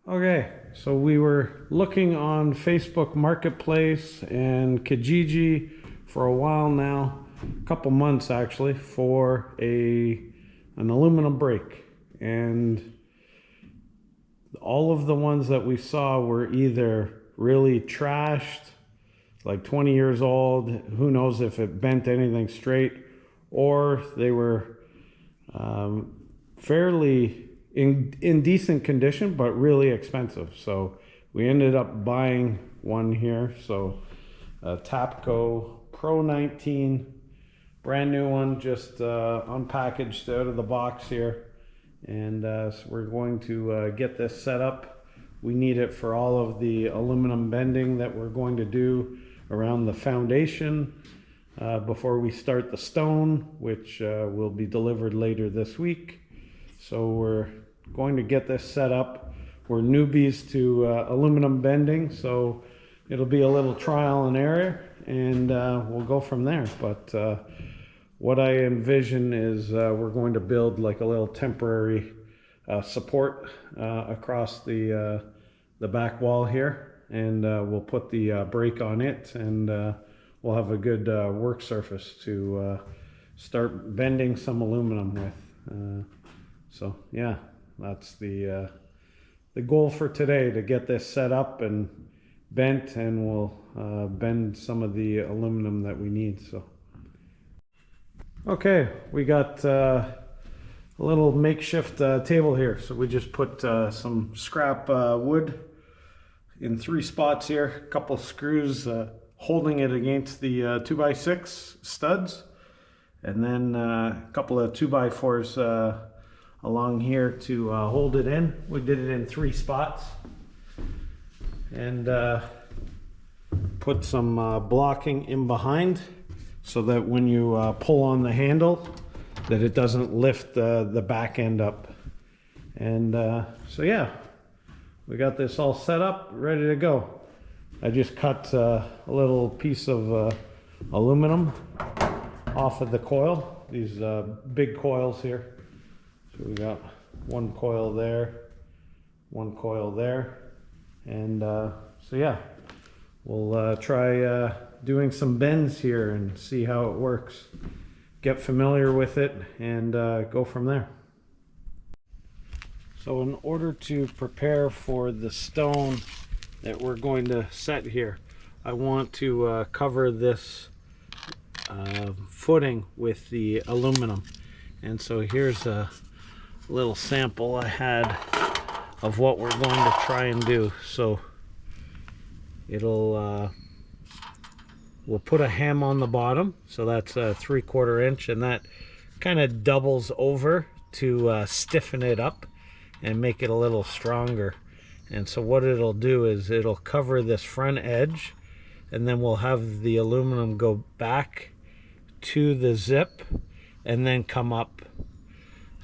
Okay, so we were looking on Facebook Marketplace and Kijiji for a while now, a couple months actually, for an aluminum brake. And all of the ones that we saw were either really trashed, like 20 years old, who knows if it bent anything straight, or they were fairly in decent condition, but really expensive. So we ended up buying one here. So a Tapco Pro 19, brand new one, just unpackaged out of the box here. And so we're going to get this set up. We need it for all of the aluminum bending that we're going to do around the foundation before we start the stone, which will be delivered later this week. So we're going to get this set up. We're newbies to aluminum bending, so it'll be a little trial and error, and we'll go from there. But what I envision is we're going to build like a little temporary support across the back wall here, and we'll put the brake on it, and we'll have a good work surface to start bending some aluminum with. So yeah, that's the goal for today, to get this set up and bent, and we'll bend some of the aluminum that we need. So okay, we got a little makeshift table here. So we just put some scrap wood in 3 spots here, a couple screws holding it against the 2x6 studs, and then a couple of 2x4s along here to hold it in. We did it in 3 spots, and put some blocking in behind so that when you pull on the handle, that it doesn't lift the back end up. And so yeah, we got this all set up, ready to go. I just cut a little piece of aluminum off of the coil, these big coils here. So we got 1 coil there, 1 coil there, and so yeah, we'll try doing some bends here and see how it works. Get familiar with it and go from there. So in order to prepare for the stone that we're going to set here, I want to cover this footing with the aluminum. And so here's a little sample I had of what we're going to try and do. So it'll we'll put a hem on the bottom, so that's a 3/4 inch, and that kind of doubles over to stiffen it up and make it a little stronger. And so what it'll do is it'll cover this front edge, and then we'll have the aluminum go back to the zip and then come up.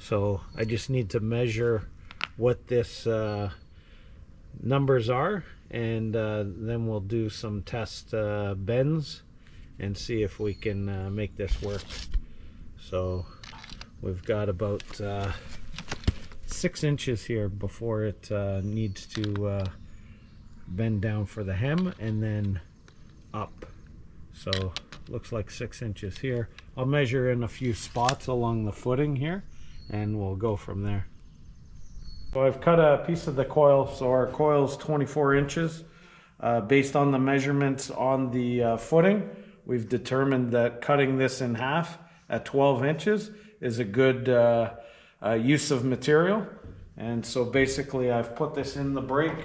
So I just need to measure what this numbers are, and then we'll do some test bends and see if we can make this work. So we've got about 6 inches here before it needs to bend down for the hem and then up. So looks like 6 inches here. I'll measure in a few spots along the footing here, and we'll go from there. So I've cut a piece of the coil. So our coil is 24 inches. Based on the measurements on the footing, we've determined that cutting this in half at 12 inches is a good use of material. And so basically I've put this in the brake.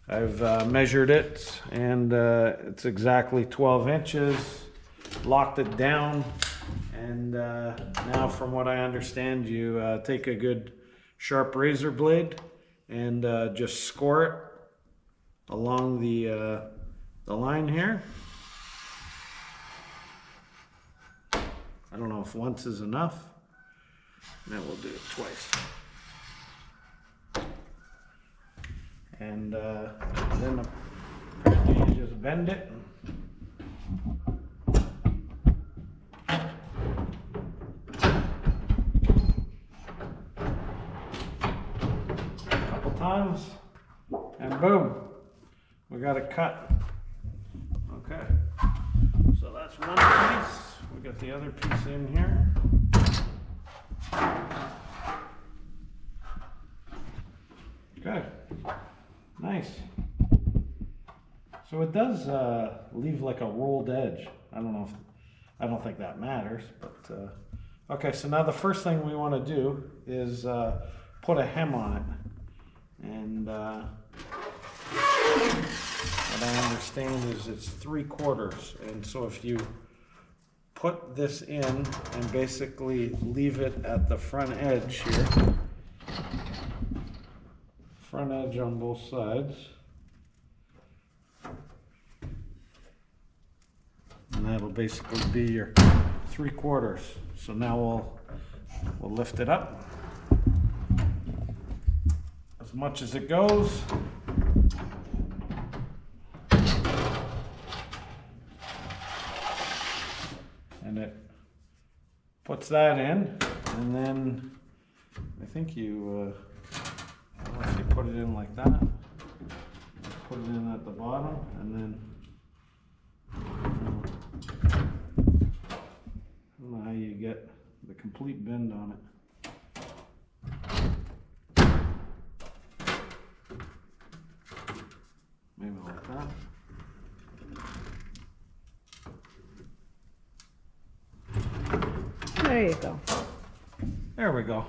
I've measured it, and it's exactly 12 inches, locked it down. And now, from what I understand, you take a good sharp razor blade and just score it along the line here. I don't know if once is enough. Then we'll do it twice. And then apparently you just bend it. Times. And boom, we got it cut. Okay, so that's one piece. We got the other piece in here. Okay, nice. So it does leave like a rolled edge. I don't think that matters, but okay, so now the first thing we want to do is put a hem on it. And what I understand is it's 3/4. And so if you put this in and basically leave it at the front edge here, front edge on both sides, and that'll basically be your 3/4. So now we'll lift it up as much as it goes. And it puts that in, and then I think you, I don't know if you put it in like that, put it in at the bottom, and then I don't know how you get the complete bend on it. Maybe like that. There you go. There we go.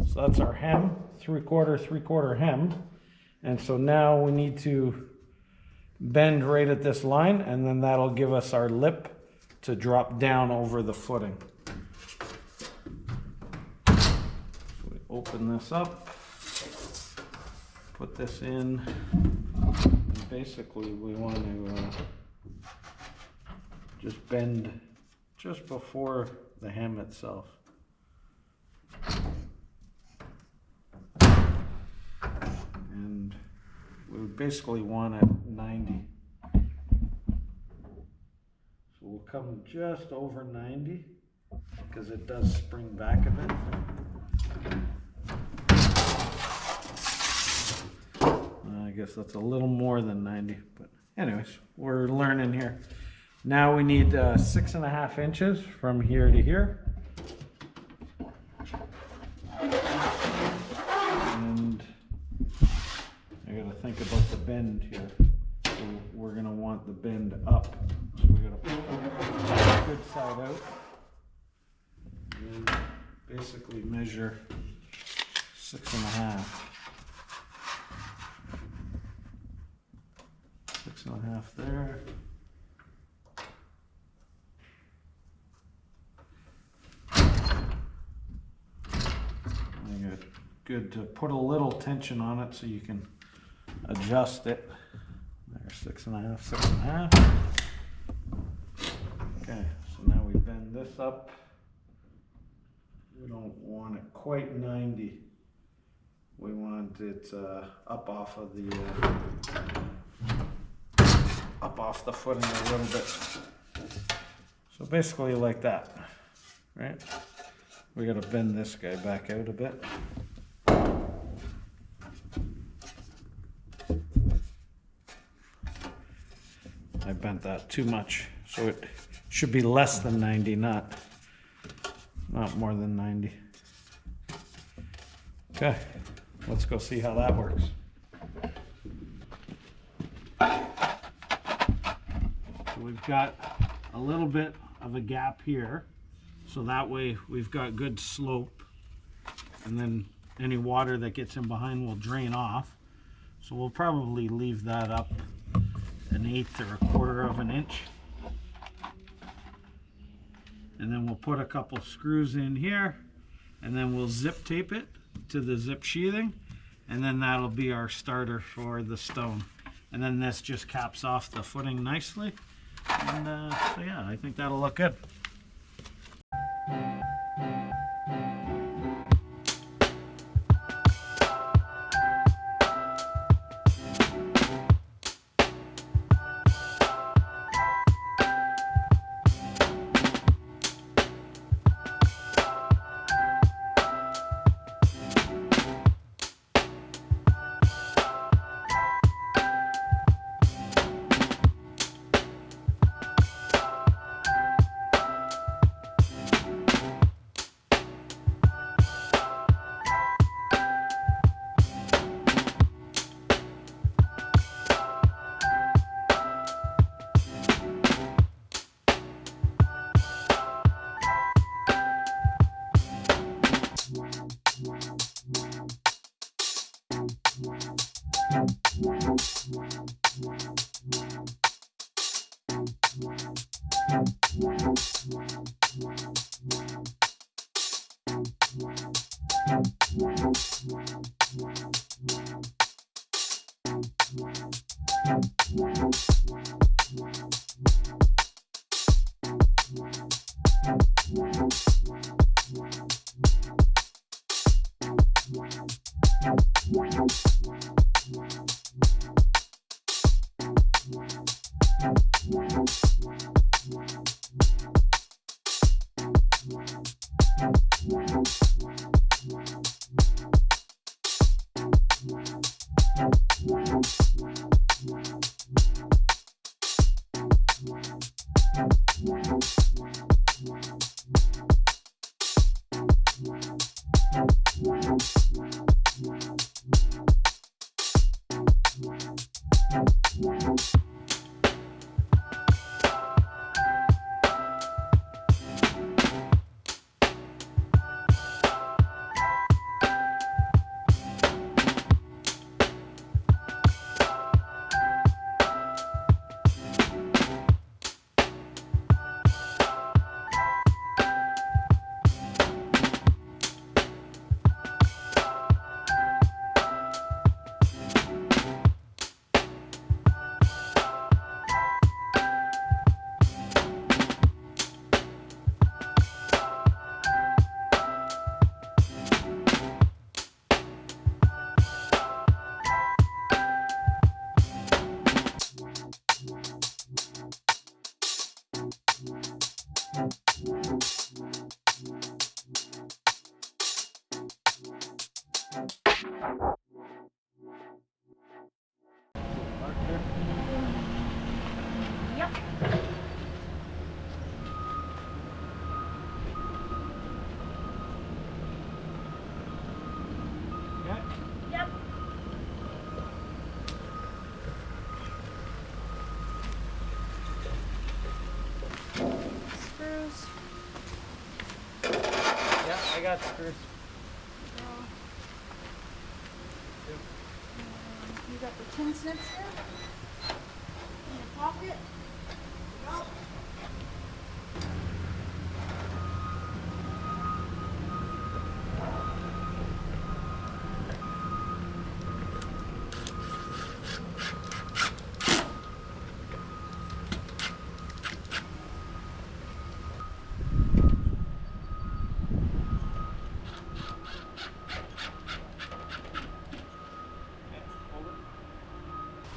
So that's our hem, 3/4 hem. And so now we need to bend right at this line, and then that'll give us our lip to drop down over the footing. So we open this up, put this in, and basically we want to just bend just before the hem itself. And we would basically want it 90. So we'll come just over 90 because it does spring back a bit. I guess that's a little more than 90, but anyways, we're learning here. Now we need 6.5 inches from here to here. And I gotta think about the bend here. So we're gonna want the bend up. So we gotta put the good side out. And basically measure 6.5. 6.5 there. Good to put a little tension on it so you can adjust it. There's 6.5, 6.5. Okay, so now we bend this up. We don't want it quite 90. We want it up off the footing a little bit. So basically like that, right? We gotta bend this guy back out a bit. I bent that too much, so it should be less than 90, not more than 90. Okay, let's go see how that works. So we've got a little bit of a gap here, so that way we've got good slope, and then any water that gets in behind will drain off. So we'll probably leave that up 1/8 or 1/4 of an inch. And then we'll put a couple screws in here, and then we'll zip tape it to the zip sheathing, and then that'll be our starter for the stone. And then this just caps off the footing nicely. And so yeah, I think that'll look good. Yep. Yep. Screws. Yeah, I got screws. You got the tin snips here in your pocket. Yep.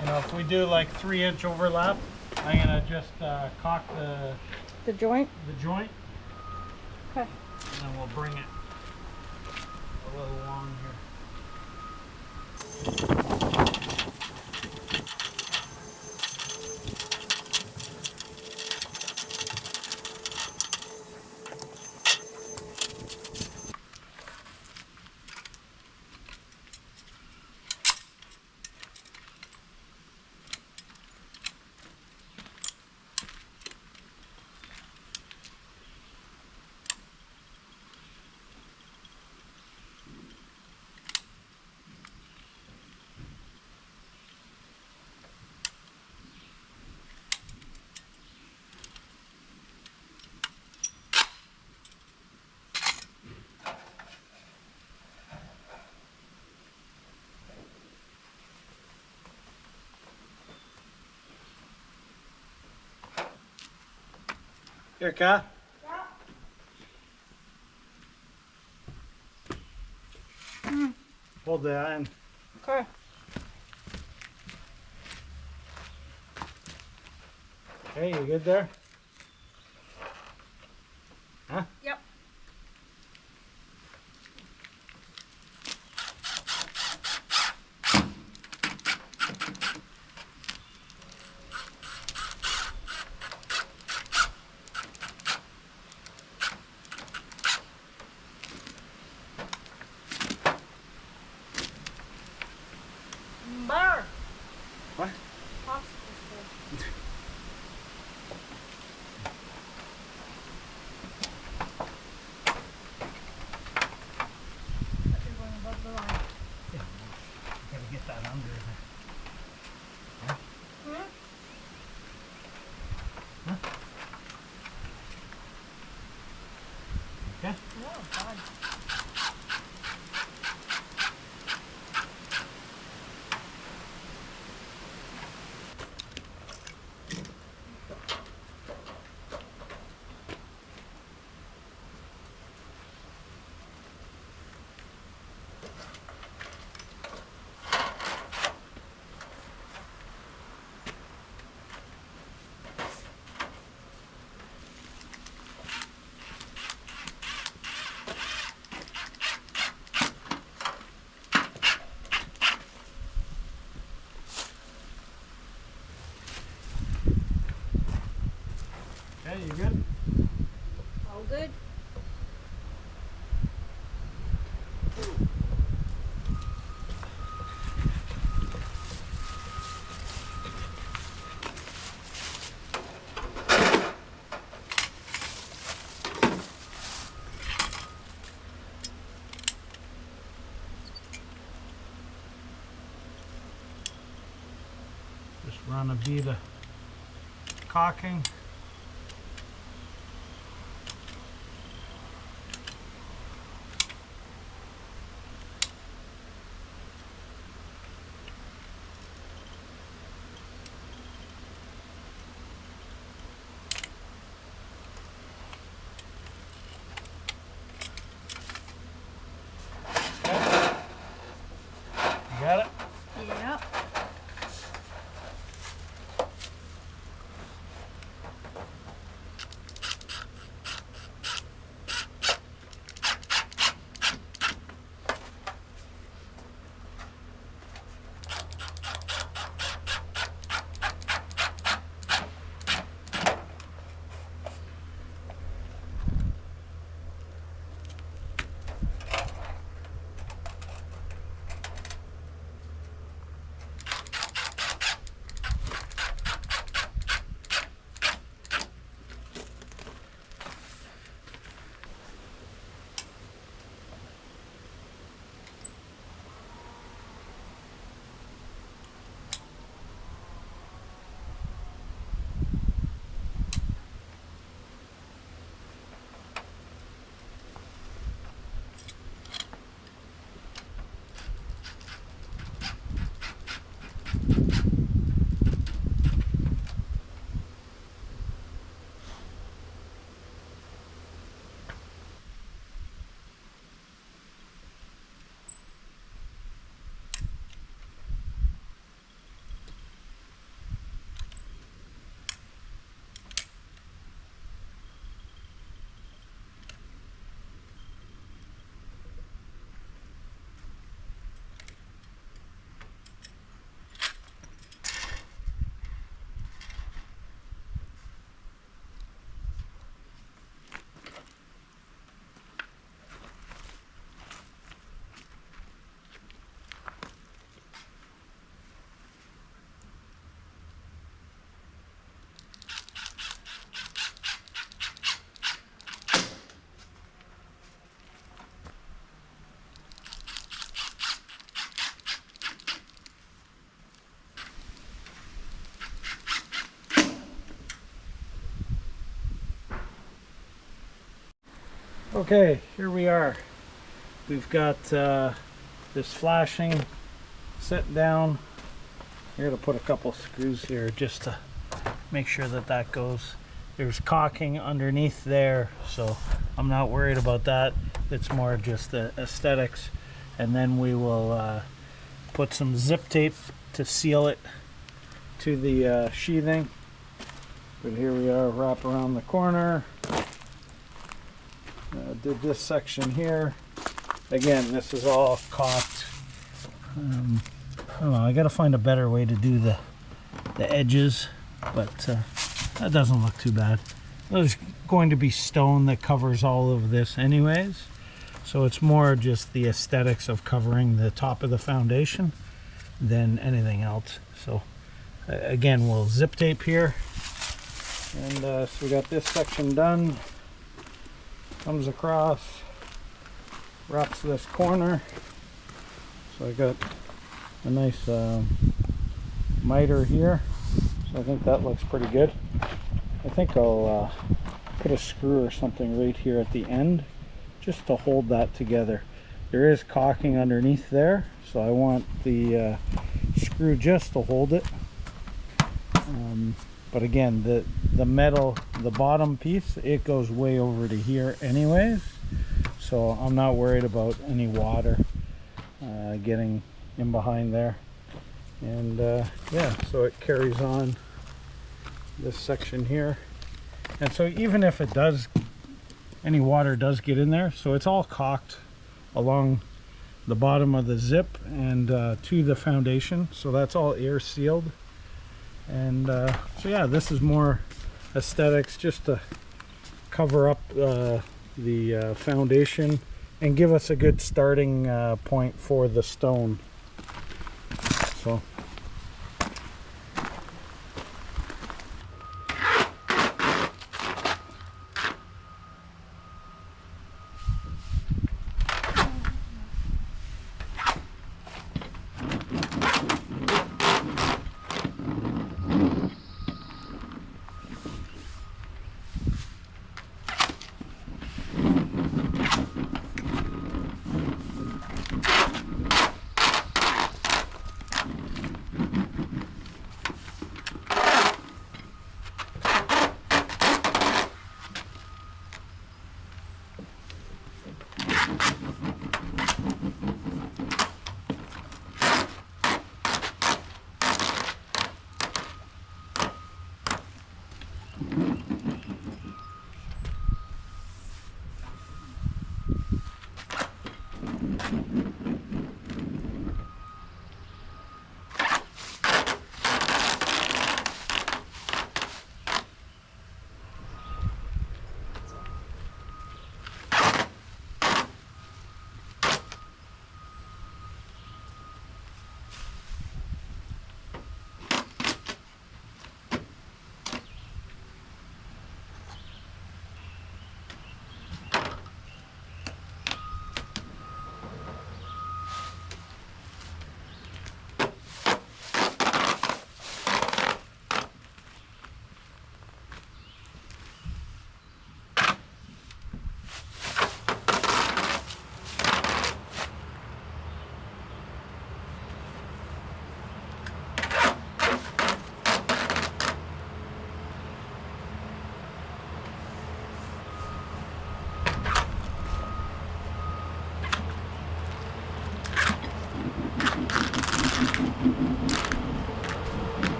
You know, if we do like 3-inch overlap, I'm gonna just cock The joint. the joint, Okay. and then we'll bring it a little along here. Here, Ka. Hold that in. Okay. Okay, you good there? Huh? Yep. Bar. What? Popsicle's cold. But you're going above the line. Gotta get that under there. Huh? Okay. No, God. Okay, you good? All good? Just run a bead of caulking. You got it? Yep. Okay, here we are. We've got this flashing set down. I'm going to put a couple screws here just to make sure that that goes. There's caulking underneath there, so I'm not worried about that. It's more just the aesthetics. And then we will put some zip tape to seal it to the sheathing. But here we are, wrap around the corner. Did this section here. Again, this is all caulked. I don't know, I gotta find a better way to do the edges, but that doesn't look too bad. There's going to be stone that covers all of this anyways, so it's more just the aesthetics of covering the top of the foundation than anything else. So again, we'll zip tape here, and so we got this section done. Comes across, wraps this corner. So I got a nice miter here. So I think that looks pretty good. I think I'll put a screw or something right here at the end just to hold that together. There is caulking underneath there, so I want the screw just to hold it. But again, the metal, the bottom piece, it goes way over to here anyways, so I'm not worried about any water getting in behind there. And yeah, so it carries on this section here. And so even if it does, any water does get in there, so it's all caulked along the bottom of the zip and to the foundation, so that's all air sealed. And so yeah, this is more aesthetics, just to cover up the foundation and give us a good starting point for the stone. So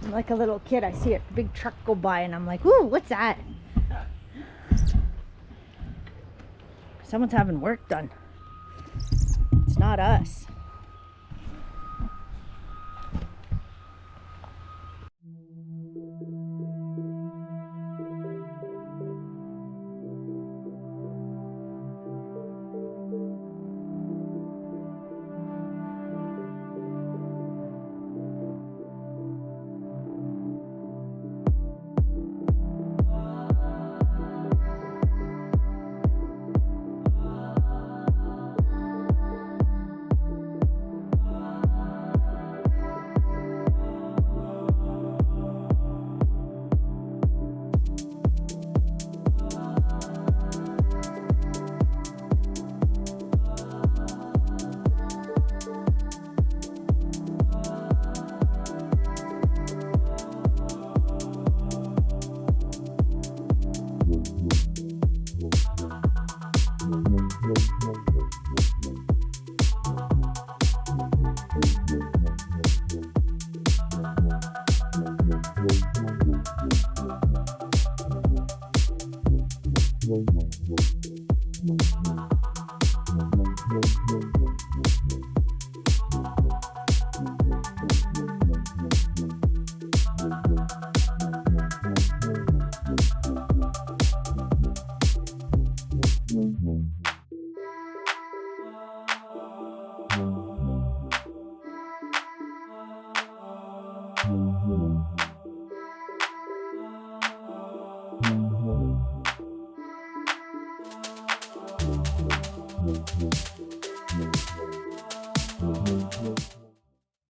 I'm like a little kid. I see a big truck go by and I'm like, ooh, what's that? Someone's having work done. It's not us.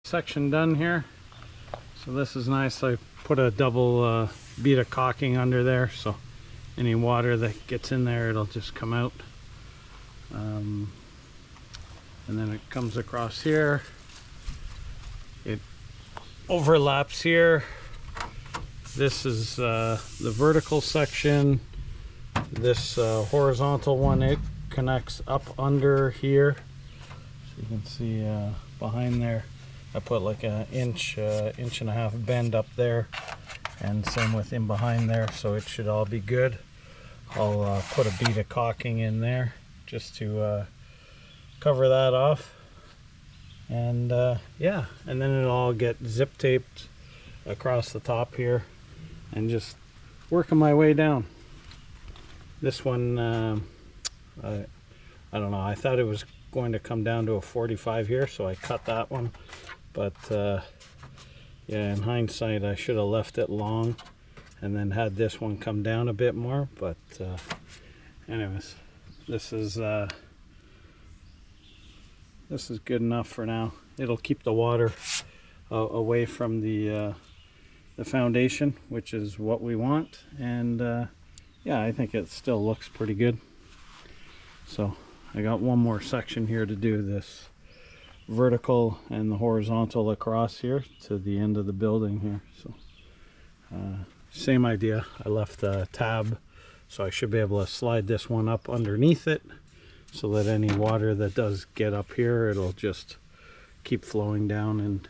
Section done here, so this is nice. I put a double bead of caulking under there, so any water that gets in there, it'll just come out. And then it comes across here, it overlaps here. This is the vertical section. This horizontal one, it connects up under here, so you can see behind there I put like an inch and a half bend up there, and same with in behind there, so it should all be good. I'll put a bead of caulking in there just to cover that off, and yeah, and then it'll all get zip taped across the top here, and just working my way down. This one, I don't know, I thought it was going to come down to a 45 here, so I cut that one. But yeah, in hindsight, I should have left it long and then had this one come down a bit more. But anyways, this is good enough for now. It'll keep the water away from the foundation, which is what we want. And yeah, I think it still looks pretty good. So I got one more section here to do, this vertical and the horizontal across here to the end of the building here. So same idea. I left a tab, so I should be able to slide this one up underneath it, so that any water that does get up here, it'll just keep flowing down and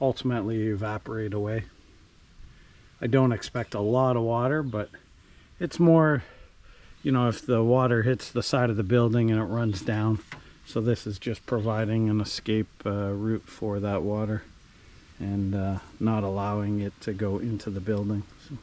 ultimately evaporate away. I don't expect a lot of water, but it's more, you know, if the water hits the side of the building and it runs down. So this is just providing an escape route for that water, and not allowing it to go into the building. So.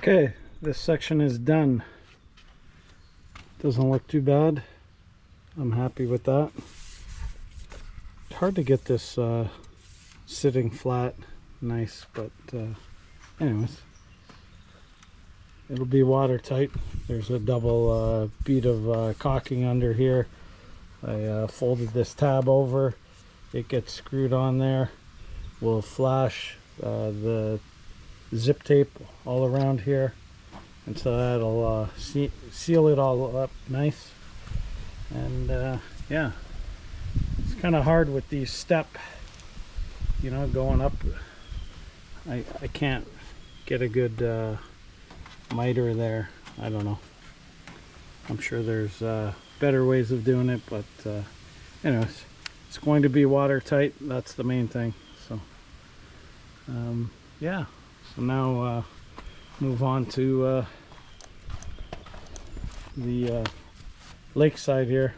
Okay, this section is done. Doesn't look too bad. I'm happy with that. It's hard to get this sitting flat nice, but anyways, it'll be watertight. There's a double bead of caulking under here. I folded this tab over. It gets screwed on there. We'll flash the zip tape all around here, and so that'll seal it all up nice. And yeah, it's kind of hard with these step, you know, going up. I can't get a good miter there. I don't know. I'm sure there's better ways of doing it, but anyways, it's going to be watertight. That's the main thing. So yeah, so now move on to the lakeside here.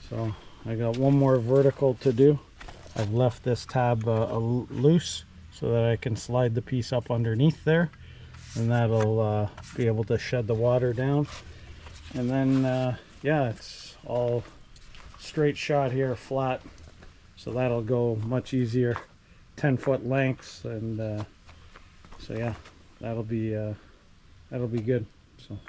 So I got one more vertical to do. I've left this tab loose so that I can slide the piece up underneath there, and that'll be able to shed the water down. And then yeah, it's all straight shot here, flat, so that'll go much easier. 10-foot lengths, and so yeah, that'll be good. So